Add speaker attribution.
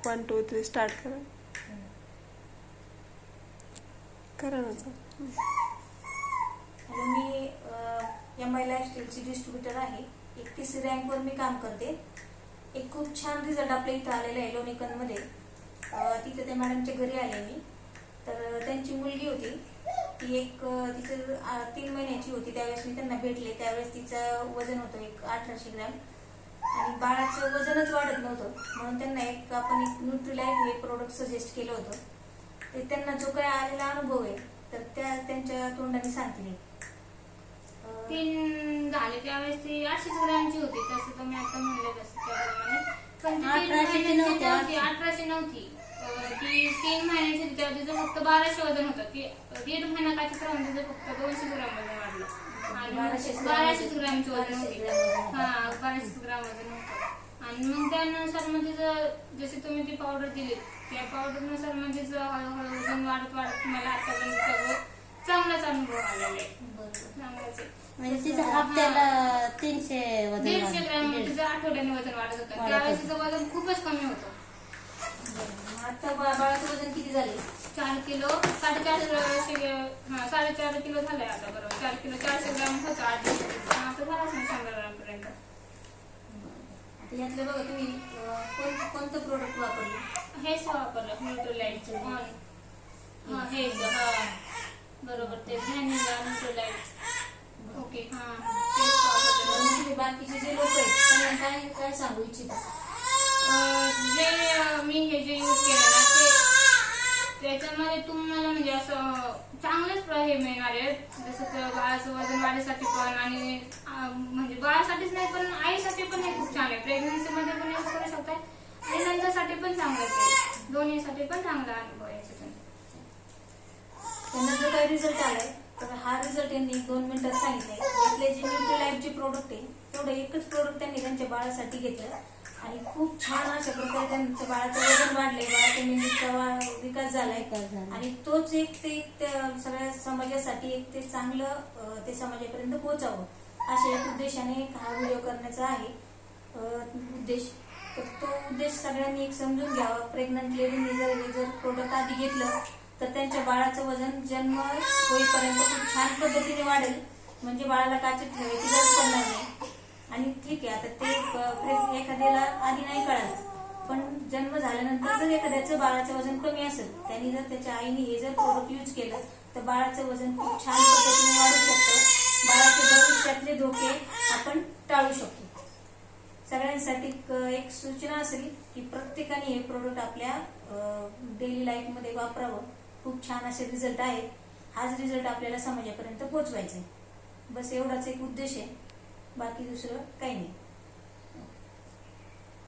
Speaker 1: 1 2 3 start करा. करा ना.
Speaker 2: हॅलो, मी MI लाईफस्टाईलची डिस्ट्रीब्युटर आहे. 31 रँकवर मी काम करते. एक खूप छान रिझल्ट आपल्या इथं आलेला आहे लोणीकंदमध्ये. तिथे त्या मॅडमच्या घरी आले मी. तर त्यांची मुलगी होती, ती तिचं 3 महिन्याची होती. त्यावेळेस मी त्यांना भेटले. त्यावेळेस तिचं वजन होतं 1800 ग्रॅम आणि बाळाचं वजनच वाढत नव्हतं. म्हणून त्यांना आपण एक न्यूट्रीलाईफ हे प्रोडक्ट सजेस्ट केलं होतं. ते त्यांना जो काही आलेला अनुभव आहे तर त्यांच्या तोंडाने सांगतील.
Speaker 3: 3 झाले त्यावेळेस ती 800 ग्रॅमची होती. तसं तुम्ही आता म्हणले तसं त्याप्रमाणे. पण ती 1800 नव्हती. ती 3 महिन्याची होती तेव्हा तिचं फक्त 1200 वजन होतं. ती 1.5 महिना काहीच राहून तिचं फक्त 200 ग्रॅम वजन वाढलं आणि 1200 ग्रॅमची वजन होती. 1200 ग्रॅम वजन होतं. आणि मग त्यानुसार मग तिचं जसे तुम्ही ती पावडर दिली त्या पावडरनुसार मग तिचं हळूहळू वजन वाढत मला आतापर्यंत सगळं चांगलाच अनुभव आलेला आहे. चांगलाच आहे.
Speaker 4: म्हणजे तिचं हप्त्याला 300 वजन
Speaker 3: 150 ग्रॅम तिचं आठवड्याने वजन वाढत होतं. त्यावेळेस तिचं वजन खूपच कमी होतं.
Speaker 2: आता बाळाचं वजन किती झाले?
Speaker 3: 4 किलो 4.5 किलो झालंय आता. बरोबर 4 किलो 400 ग्रॅम होतं 8 दिवसात. आता झालं असेल 100 ग्रॅम पर्यंत.
Speaker 2: आता यातलं बघा तुम्ही कोणतं प्रोडक्ट वापरलं?
Speaker 3: हेच वापरलं न्यूट्रीलाइटचं. हेच बरोबर ते व्हॅनिला न्यूट्रीलाइट. ओके तेच वापरलं.
Speaker 2: बाकीचे जे लोक आहेत त्यांना काय सांगू इच्छिता?
Speaker 3: जे यूज केलं ना त्याच्यामध्ये तुम्हाला म्हणजे असं चांगलंच हे मिळणार आहे. जसं बाळाचं वजन वाढीसाठी पण आणि म्हणजे बाळासाठीच नाही पण आईसाठी पण हे खूप छान आहे. प्रेग्नन्सी मध्ये पण यूज करू शकताय आणि नंतरसाठी पण चांगलंच आहे. दोन्हीसाठी पण चांगला अनुभव आहे याच्यातून.
Speaker 2: त्यांना जो काही रिझल्ट आलाय तर हा रिझल्ट त्यांनी 2 मिनिटात सांगितलाय. यातले जे न्यूट्रीलाईफचे प्रोडक्ट आहे तेवढं एकच प्रोडक्ट त्यांनी त्यांच्या बाळासाठी घेतलं आणि खूप छान अशा प्रकारे त्यांच्या बाळाचं वजन वाढलंय. बाळाच्या मेंदूचा विकास झालाय आणि तोच सगळ्या समाजासाठी ते चांगलं ते समाजापर्यंत पोहोचावं अशा एक उद्देशाने हा व्हिडिओ करण्याचा आहे उद्देश. तर तो उद्देश सगळ्यांनी समजून घ्यावा. प्रेग्नंट लेडीने जर प्रोडक्ट आधी घेतलं तर त्यांच्या बाळाचं वजन जन्म होईपर्यंत खूप छान पद्धतीने वाढेल. म्हणजे बाळाला काचेत ठेवायची गरज पडणार नाही. आणि ठीक आहे, आता ते एखाद्याला आधी नाही कळालं पण जन्म झाल्यानंतर जर एखाद्याचं बाळाचं वजन कमी असेल त्यांनी जर त्याच्या आईने हे जर प्रोडक्ट यूज केलं तर बाळाचं वजन खूप छान पद्धतीने वाढू शकतं. बाळाचे भविष्यातले धोके आपण टाळू शकतो. सगळ्यांसाठी एक सूचना असेल की प्रत्येकाने हे प्रोडक्ट आपल्या डेली लाईफमध्ये वापरावं. खूप छान असे रिझल्ट आहेत. हाच रिझल्ट आपल्याला समाजापर्यंत पोहोचवायचा आहे. बस एवढाच एक उद्देश आहे. बाकी दुसरं काही नाही.